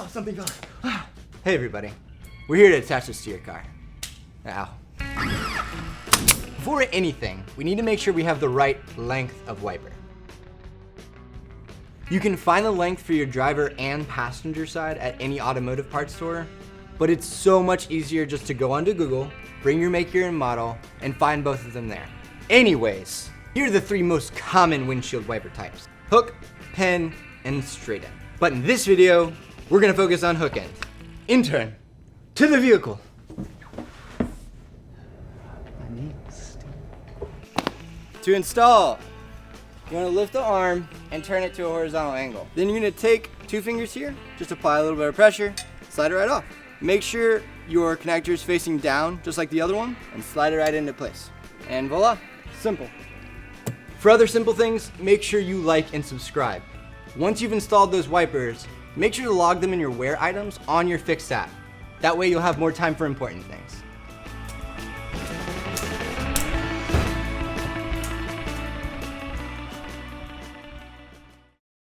something fell. Hey everybody, we're here to attach this to your car. Ow. Before anything, we need to make sure we have the right length of wiper. You can find the length for your driver and passenger side at any automotive parts store, but it's so much easier just to go onto Google, bring your make, year, and model, and find both of them there. Anyways, here are the 3 most common windshield wiper types: hook, pin, and straight end. But in this video, we're gonna focus on hook end. Intern, to the vehicle. To install, you want to lift the arm and turn it to a horizontal angle. Then you're going to take 2 fingers here, just apply a little bit of pressure, slide it right off. Make sure your connector is facing down, just like the other one, and slide it right into place. And voila, simple. For other simple things, make sure you like and subscribe. Once you've installed those wipers, make sure to log them in your wear items on your Fixed app. That way you'll have more time for important things.